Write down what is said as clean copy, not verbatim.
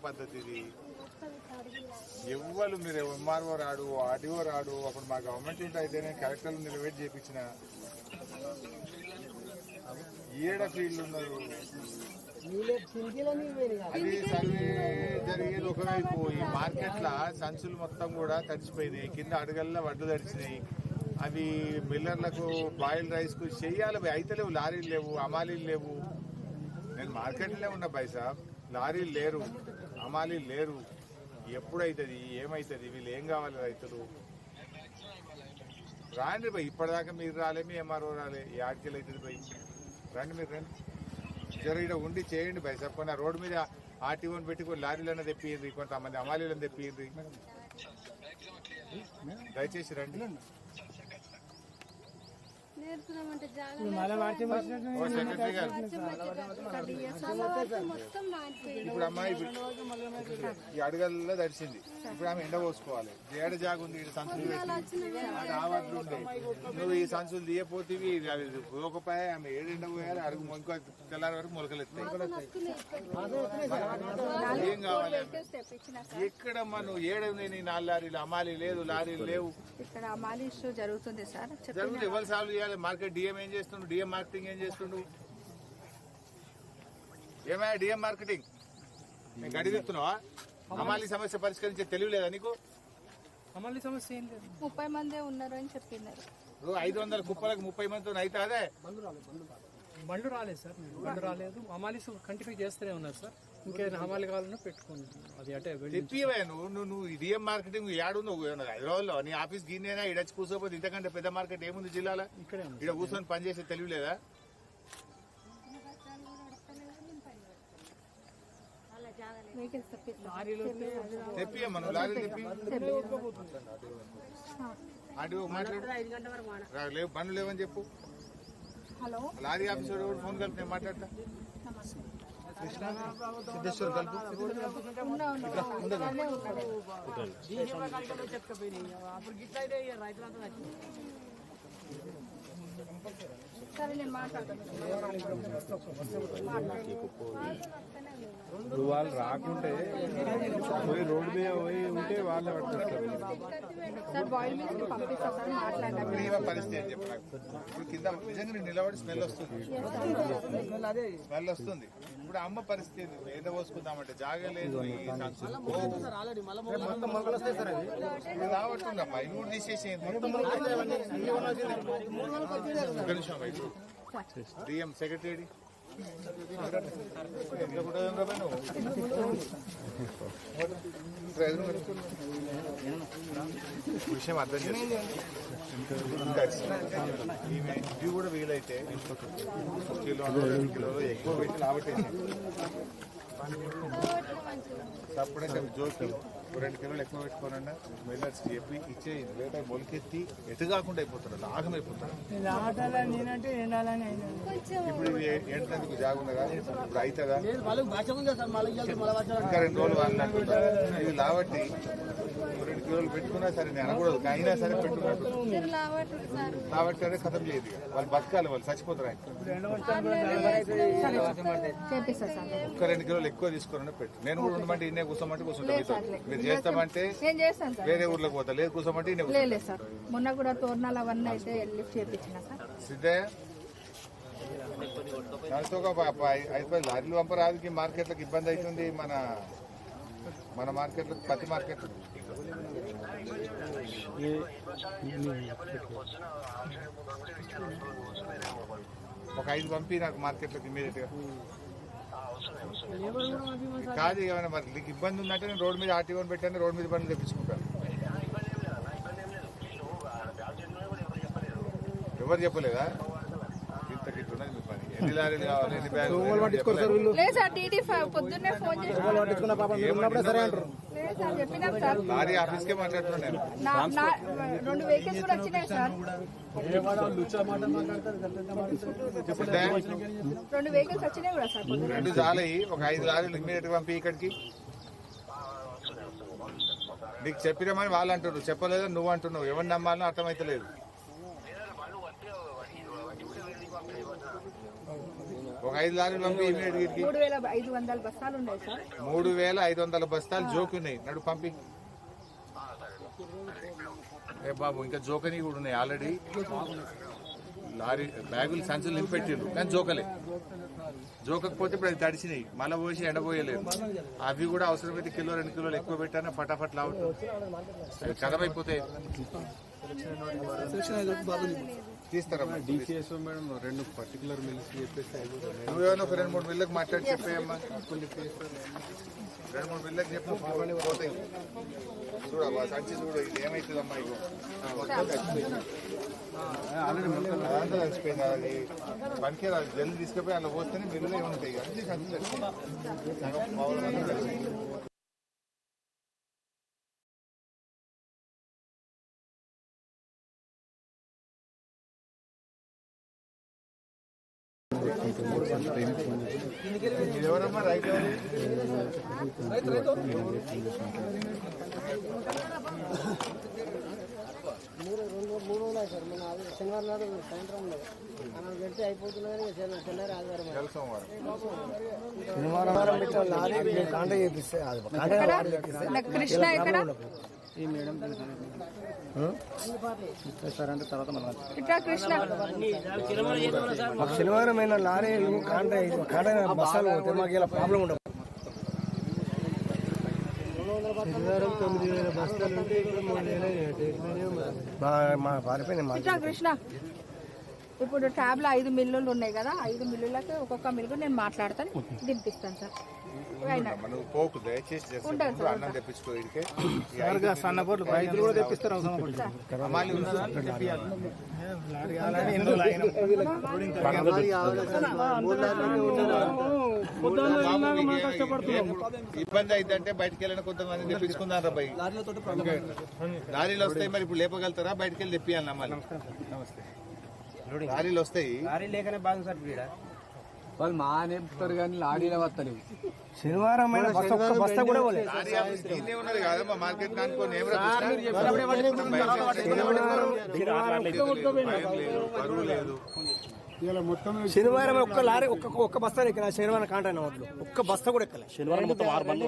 పద్ధతి ఇది? ఎవ్వరు మీరు ఎంఆర్ఓ రాడు, ఆర్డీఓ రాడు. అప్పుడు మా గవర్నమెంట్ ఉంటే అయితేనే కలెక్టర్లు నిలబెట్టి చేపించిన ఏడ ఫీల్డ్ ఉన్నారు. అది సర్వే జరిగేది ఒకవైపు. ఈ మార్కెట్ లా సంచులు మొత్తం కూడా తడిచిపోయినాయి, కింద అడుగల్లా వడ్లు తడిచినాయి. అవి మిల్లర్లకు బాయిల్ రైస్ కు చెయ్యాలి, అయితే లేవు. లారీలు లేవు, అమాలీలు లేవు. నేను మార్కెట్లోనే ఉన్నా పైసా. లారీలు లేరు, అమాలీలు లేరు. ఎప్పుడైతుంది, ఏమైతుంది? వీళ్ళు ఏం కావాలి రైతులు? రాండి పోయి. ఇప్పటిదాకా మీరు రాలే, మీ ఎంఆర్ఓ రాలే. ఆడికెళ్ళి అవుతుంది పోయి. రండి, మీరు రండి. జర ఇక్కడ ఉండి చేయండి పైసా. చెప్పండి. రోడ్డు మీద ఆర్టీఓని పెట్టి కొన్ని లారీలను తెప్పియండి, కొంతమంది అమాలీలను తెప్పియండి. దయచేసి రండి. ఇప్పుడు అమ్మాయి ఈ అడుగల్లో తడిచింది. ఇప్పుడు ఆమె ఎండ పోసుకోవాలి. ఏడ జాగు ఉంది, సంచులు రావట్లు ఉంటాయి. నువ్వు ఈ సంచులు తీయపోతేవి పోకపోయా. ఆమె ఏడు ఎండ పోయాలి. అడుగు ఇంకో తెల్లారి వరకు మొలకలు ఎత్తాయి. ఏం కావాలి? ఎక్కడమ్మా నువ్వు? ఏడున్నాయి నీ 4 లారీలు? అమాలీ లేదు, లారీలు లేవు. ఇక్కడ అమాలీ ఇష్యూ జరుగుతుంది సార్. జరుగుతుంది. ఎవరు సాల్వ్ చేయాలి? మార్కెట్ డిఎం ఏం చేస్తుండు? డిఎం మార్కెటింగ్ ఏం చేస్తుండు? ఏమయ్యా డిఎం మార్కెటింగ్? నేను గడివిస్తున్నావా? అమాలీ సమస్య పరిష్కరించే తెలియలేదా నీకు? అమాలీ సమస్య ఏం లేదు. 30 మందే ఉన్నారు అని చెప్తున్నారు. 500 కుప్పలకు 30 మందితో అయితే అదే బండ్లు రాలేదు సార్. బండ్లు రాలేదు. అమాలీస్ కంటిన్యూ చేస్తూనే ఉన్నారు సార్. ఇంకేమైనా అమాలి కావాలన్నా పెట్టుకోండి. అది అంటే తెప్పివే. నువ్వు డిఎం మార్కెటింగ్ ఏడుందో హైదరాబాద్ లో నీ ఆఫీస్ గిన్నెనా? ఇడచ్చి కూర్చోపోతే ఇంతకంటే పెద్ద మార్కెట్ ఏముంది జిల్లాలో? ఇక్కడే ఇక్కడ కూర్చొని పనిచేసే తెలియలేదా? తెప్పియమ్మా, నువ్వు లారీ తెప్పి. ఆడియో మాట్లాడు. లేవు, బండ్లు లేవని చెప్పు. హలో, లారీ ఆఫీసర్ ఫోన్ కలిపి నేను మాట్లాడతా. సిద్ధేశ్వర్ కలుపు. సరే నేను మాట్లాడతాను. వాళ్ళు రాకుంటే రోడ్డు మీద పోయి ఉంటే వాళ్ళే పట్టుకొస్తారు సార్. బాయిల్ మిల్క్ పంపిస్తా సార్. మాట్లాడండి. పరిస్థితి అని చెప్పి నాకు ఇప్పుడు కింద నిజంగా నేను నిలబడి స్మెల్ వస్తుంది. స్మెల్ వస్తుంది. ఇప్పుడు అమ్మ పరిస్థితి ఏదో పోసుకుందామంటే జాగా లేదు. రావట్టుందమ్మా. ఇవి కూడా తీసేసి డిఎం సెక్రటరీ విషయం అర్థం చేస్తుంది. ఇవి కూడా వీలైతే కిలో 2 కిలోలు ఎక్కువ పెట్టి లాభటేసి అప్పుడైతే జోకి 2 కిలోలు ఎక్కువ పెట్టుకోనండి. మిల్లర్స్ చెప్పి ఇచ్చేది. లేట మొలకెత్తి ఎటు కాకుండా అయిపోతాడు, లాగం అయిపోతాడు. ఇప్పుడు ఇది ఎంటకు జాగుందా? ఇప్పుడు అవుతుందా? ఇంకా 2 రోజులు వాళ్ళు అంటున్నారు. ఇది లావట్టి 2 కిలోలు పెట్టుకున్నా సరే నేను అనకూడదు. అయినా సరే పెట్టుకున్నట్టు లావట్టి అంటే కథం చేయదు. వాళ్ళు బతకాలి, వాళ్ళు చచ్చిపోతారు. ఒక్క 2 కిలోలు ఎక్కువ తీసుకోవాలని పెట్టు. నేను కూడా ఉండమంటే ఇన్నే కూర్చోమంటే కూర్చుంటాను. మీరు చేస్తామంటే వేరే ఊర్లోకి పోతా. లేదు కూర్చోమంటే ఇన్నే సార్. మొన్న కూడా తోరణాలు అవన్నీ అయితే లిఫ్ట్ చేయించిన సార్. సిద్ధయ్య దానితో 5 లారీలు పంపరాదుకి మార్కెట్లకు ఇబ్బంది అవుతుంది. మన మార్కెట్లో, పత్తి మార్కెట్లో ఒక 5 పంపి నాకు మార్కెట్లోకి ఇమీడియట్ గా. కాదు ఏమైనా మరి నీకు ఇబ్బంది ఉందంటే నేను రోడ్డు మీద ఆర్టీఓని పెట్టాను, రోడ్డు మీద బండ్లు తెప్పించుకుంటాను. ఎవరు చెప్పలేదా? ఇంతకిట్టున్నది మీ పని. ఎన్ని లారీలు కావాలి, ఎన్ని బ్యాగులు? లారీ ఆఫీస్కే మాట్లాడుతున్నాను నేను. 2 వెహికల్స్ కూడా వచ్చినాయి సార్. 2 వెహికల్స్ వచ్చినాయి కూడా సార్. 2 చాలయి. ఒక 5 లారీలు ఇమ్మీడియట్ పంపి ఇక్కడికి. నీకు చెప్పినామని వాళ్ళు అంటున్నారు, చెప్పలేదని నువ్వు అంటున్నావు. ఎవరిని నమ్మాలని అర్థమైతలేదు. ఒక 5 లారీలు పంపి ఇమీడియట్ గా 3500 బస్తాలు ఉన్నాయి సార్. 3500 బస్తాలు జోకున్నాయి. నడు పంపి. ఏ బాబు ఇంకా జోకని కూడా ఉన్నాయి ఆల్రెడీ. లారీ బ్యాగులు సంచులు నింపెట్టిండ్రు కానీ జోకలే. జోకకపోతే ఇప్పుడు అది తడిచినాయి. మళ్ళీ పోసి ఎండబోయలేదు. అవి కూడా అవసరమైతే కిలో 2 కిలోలు ఎక్కువ పెట్టానా ఫటాఫట్ లావుతుంది. అవి కదమైపోతాయి. తీస్తారా డిసిఎస్ మేడం 2 పర్టికులర్ మిల్స్ చెప్పేసి నువ్వేమో ఒక 2-3 మిల్లకు మాట్లాడి చెప్పేయమ్మా. 2-3 మిల్లకు చెప్పు పోతాయి. చూడమ్మా సంచి చూడు ఇది ఏమైతుందమ్మా. ఇగో అదంతా కలిసిపోయింది. అది పనికి రాదు. జల్లి తీసుకుపోయి అలా పోస్తేనే మిల్లులో ఏముంటాయి. అన్ని సంచి కలిసిపోయింది. ఎవరమ్మా రైతు? శనివారం నాడు సాయంత్రం మనం వెళ్తే అయిపోతున్నది. కృష్ణ ఎక్కడ ఇట్లా కృష్ణ మాకు శనివారం అయిన లారీలు కాంట బస్సాలు పోతే మాకు ఇలా ప్రాబ్లం ఉండదు. శనివారం 9000 బస్తాలు ఉంటే ఇప్పుడు 3000 పారిపోయినాయి. ఇట్లా కృష్ణ ఇప్పుడు ట్యాబ్లో 5 మిల్లులు ఉన్నాయి కదా. 5 మిల్లులకి ఒక్కొక్క మిల్లు నేను మాట్లాడతాను, దింపిస్తాను సార్. నువ్వు పోకు దయచేసి అన్నం తెప్పించుకో. సన్నపోట్లు రైతులు కూడా తెప్పిస్తారు. అమ్మాలి ఉన్నదా? ఇబ్బంది అయిద్దంటే బయటకు వెళ్ళిన కొంతమంది తెప్పించుకుందాం బై. లారీలు వస్తాయి మరి ఇప్పుడు లేపగలుగుతారా? బయటకు వెళ్ళి తెప్పియాలి అమ్మాలి. లారీలు వస్తాయి. లేకనే బాగా సార్ వాళ్ళు మా నేపుతారు కానీ లారీలో వస్తలేవు. శనివారం బస్తా కూడా ఉన్నది కాదమ్మా మార్కెట్ కానుకొని శనివారం ఒక్క లారీ ఒక్క బస్తా ఎక్కల. శనివారం కాంటాను ఒక్క బస్తా కూడా ఎక్కలే. శనివారం మొత్తం 6 బండ్లు.